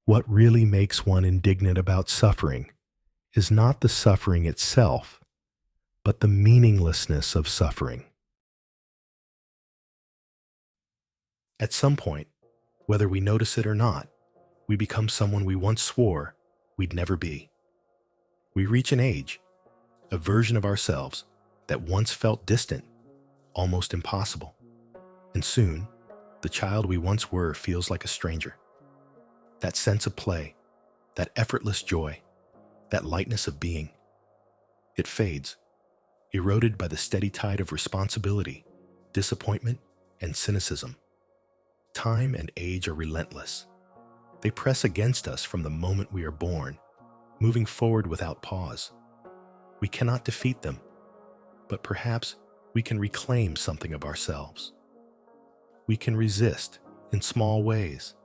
What really makes one indignant about suffering is not the suffering itself, but the meaninglessness of suffering. At some point, whether we notice it or not, we become someone we once swore we'd never be. We reach an age, a version of ourselves that once felt distant, almost impossible. And soon, the child we once were feels like a stranger. That sense of play, that effortless joy, that lightness of being, it fades, eroded by the steady tide of responsibility, disappointment, and cynicism. Time and age are relentless. They press against us from the moment we are born, moving forward without pause. We cannot defeat them, but perhaps we can reclaim something of ourselves. We can resist in small ways.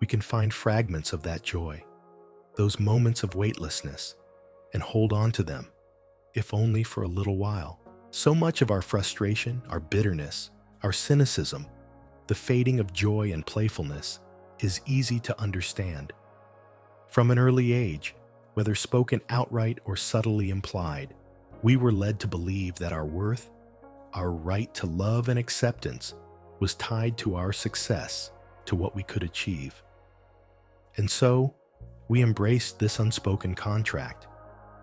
We can find fragments of that joy, those moments of weightlessness, and hold on to them, if only for a little while. So much of our frustration, our bitterness, our cynicism, the fading of joy and playfulness is easy to understand. From an early age, whether spoken outright or subtly implied, we were led to believe that our worth, our right to love and acceptance, was tied to our success, to what we could achieve. And so, we embraced this unspoken contract.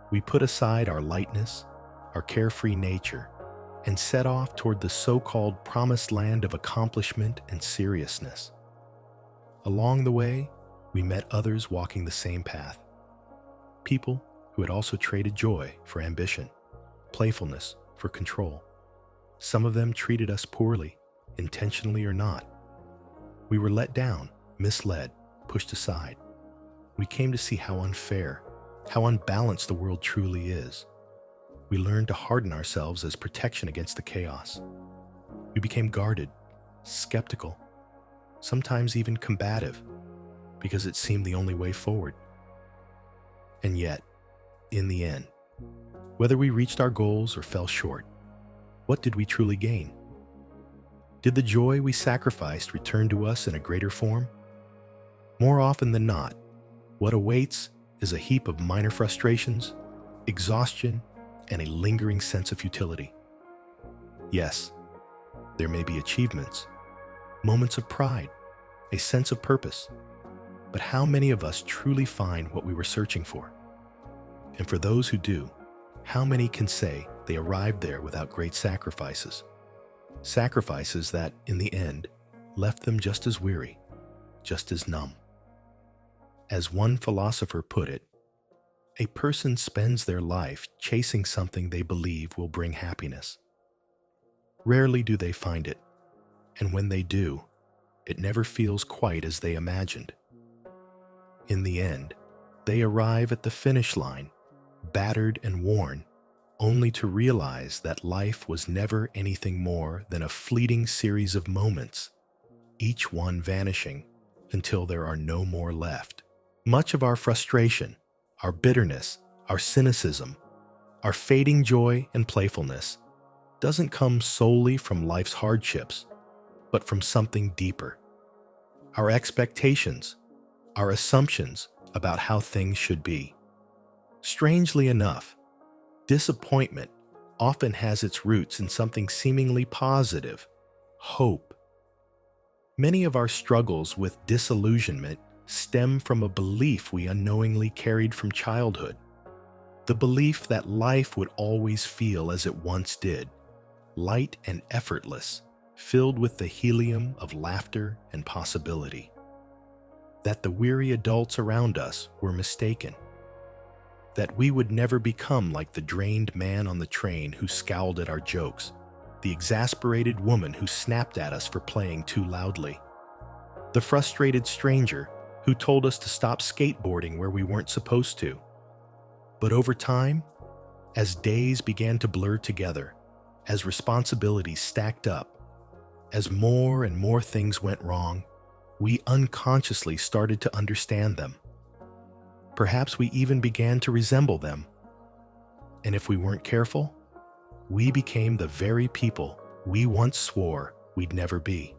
We put aside our lightness, our carefree nature, and set off toward the so-called promised land of accomplishment and seriousness. Along the way, we met others walking the same path. People who had also traded joy for ambition, playfulness for control. Some of them treated us poorly, intentionally or not. We were let down, misled, pushed aside. We came to see how unfair, how unbalanced the world truly is. We learned to harden ourselves as protection against the chaos. We became guarded, skeptical, sometimes even combative, because it seemed the only way forward. And yet, in the end, whether we reached our goals or fell short, what did we truly gain? Did the joy we sacrificed return to us in a greater form? More often than not, what awaits is a heap of minor frustrations, exhaustion, and a lingering sense of futility. Yes, there may be achievements, moments of pride, a sense of purpose, but how many of us truly find what we were searching for? And for those who do, how many can say they arrived there without great sacrifices? Sacrifices that, in the end, left them just as weary, just as numb. As one philosopher put it, a person spends their life chasing something they believe will bring happiness. Rarely do they find it, and when they do, it never feels quite as they imagined. In the end, they arrive at the finish line, battered and worn, only to realize that life was never anything more than a fleeting series of moments, each one vanishing until there are no more left. Much of our frustration, our bitterness, our cynicism, our fading joy and playfulness doesn't come solely from life's hardships, but from something deeper. Our expectations, our assumptions about how things should be. Strangely enough, disappointment often has its roots in something seemingly positive, hope. Many of our struggles with disillusionment stem from a belief we unknowingly carried from childhood. The belief that life would always feel as it once did, light and effortless, filled with the helium of laughter and possibility. That the weary adults around us were mistaken. That we would never become like the drained man on the train who scowled at our jokes, the exasperated woman who snapped at us for playing too loudly, the frustrated stranger who told us to stop skateboarding where we weren't supposed to. But over time, as days began to blur together, as responsibilities stacked up, as more and more things went wrong, we unconsciously started to understand them. Perhaps we even began to resemble them. And if we weren't careful, we became the very people we once swore we'd never be.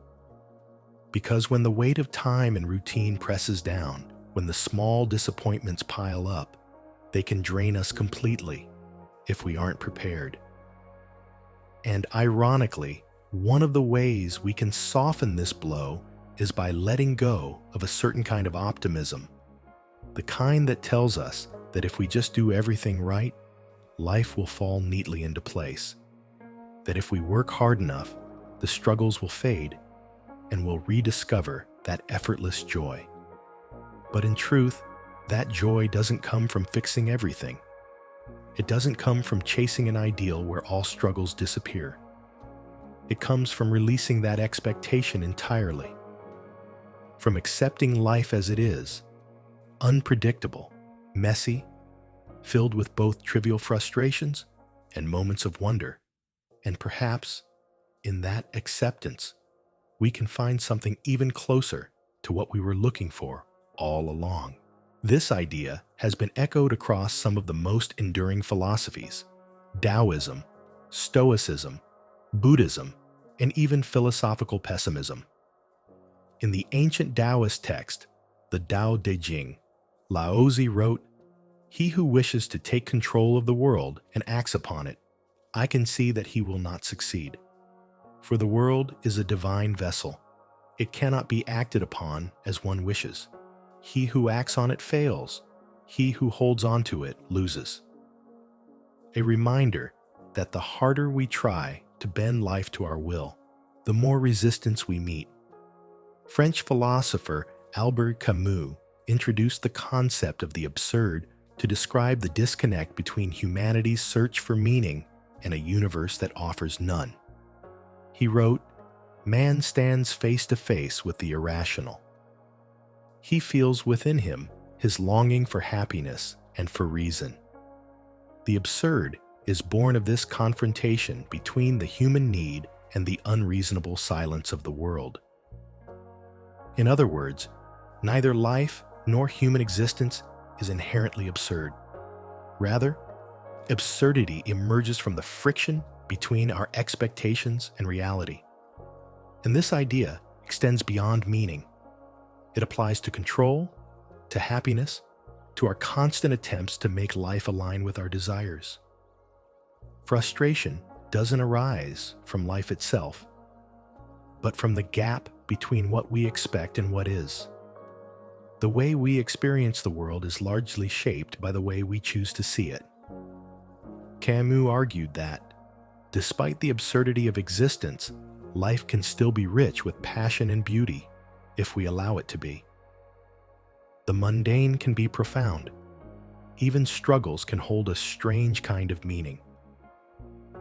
Because when the weight of time and routine presses down, when the small disappointments pile up, they can drain us completely if we aren't prepared. And ironically, one of the ways we can soften this blow is by letting go of a certain kind of optimism, the kind that tells us that if we just do everything right, life will fall neatly into place. That if we work hard enough, the struggles will fade and we'll rediscover that effortless joy. But in truth, that joy doesn't come from fixing everything. It doesn't come from chasing an ideal where all struggles disappear. It comes from releasing that expectation entirely. From accepting life as it is, unpredictable, messy, filled with both trivial frustrations and moments of wonder. And perhaps, in that acceptance, we can find something even closer to what we were looking for all along. This idea has been echoed across some of the most enduring philosophies: Taoism, Stoicism, Buddhism, and even philosophical pessimism. In the ancient Taoist text, the Tao Te Ching, Laozi wrote, "He who wishes to take control of the world and acts upon it, I can see that he will not succeed. For the world is a divine vessel. It cannot be acted upon as one wishes. He who acts on it fails. He who holds on to it loses." A reminder that the harder we try to bend life to our will, the more resistance we meet. French philosopher Albert Camus introduced the concept of the absurd to describe the disconnect between humanity's search for meaning and a universe that offers none. He wrote, "Man stands face to face with the irrational. He feels within him his longing for happiness and for reason. The absurd is born of this confrontation between the human need and the unreasonable silence of the world." In other words, neither life nor human existence is inherently absurd. Rather, absurdity emerges from the friction between our expectations and reality. And this idea extends beyond meaning. It applies to control, to happiness, to our constant attempts to make life align with our desires. Frustration doesn't arise from life itself, but from the gap between what we expect and what is. The way we experience the world is largely shaped by the way we choose to see it. Camus argued that, despite the absurdity of existence, life can still be rich with passion and beauty if we allow it to be. The mundane can be profound. Even struggles can hold a strange kind of meaning.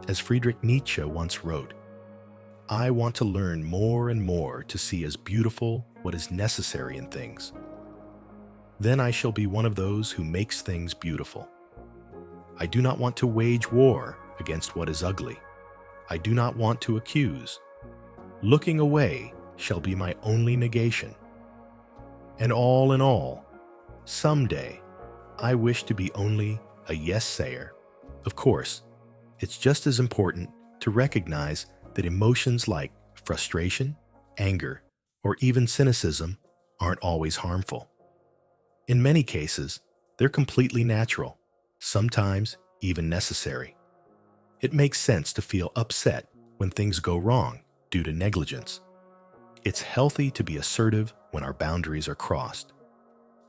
As Friedrich Nietzsche once wrote, "I want to learn more and more to see as beautiful what is necessary in things. Then I shall be one of those who makes things beautiful. I do not want to wage war against what is ugly. I do not want to accuse. Looking away shall be my only negation. And all in all, someday, I wish to be only a yes-sayer." Of course, it's just as important to recognize that emotions like frustration, anger, or even cynicism aren't always harmful. In many cases, they're completely natural, sometimes even necessary. It makes sense to feel upset when things go wrong due to negligence. It's healthy to be assertive when our boundaries are crossed.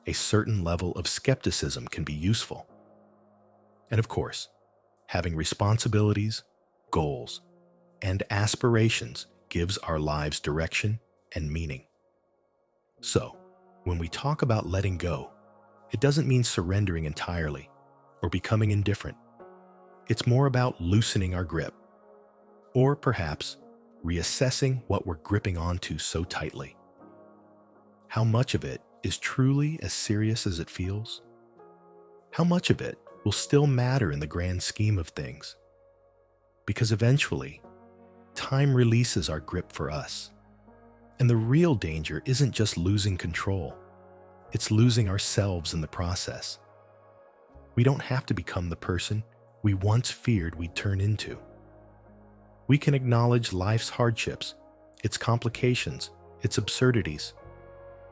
A certain level of skepticism can be useful. And of course, having responsibilities, goals, and aspirations gives our lives direction and meaning. So, when we talk about letting go, it doesn't mean surrendering entirely or becoming indifferent. It's more about loosening our grip, or perhaps reassessing what we're gripping onto so tightly. How much of it is truly as serious as it feels? How much of it will still matter in the grand scheme of things? Because eventually, time releases our grip for us. And the real danger isn't just losing control. It's losing ourselves in the process. We don't have to become the person we once feared we'd turn into. We can acknowledge life's hardships, its complications, its absurdities,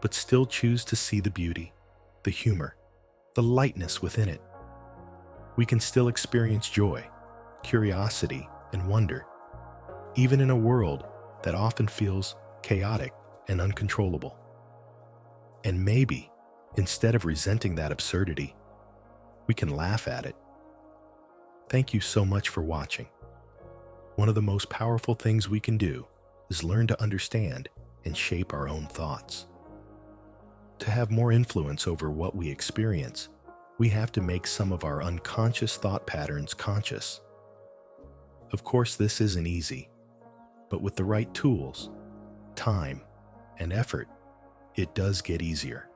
but still choose to see the beauty, the humor, the lightness within it. We can still experience joy, curiosity, and wonder, even in a world that often feels chaotic and uncontrollable. And maybe, instead of resenting that absurdity, we can laugh at it. Thank you so much for watching. One of the most powerful things we can do is learn to understand and shape our own thoughts. To have more influence over what we experience, we have to make some of our unconscious thought patterns conscious. Of course, this isn't easy, but with the right tools, time, and effort, it does get easier.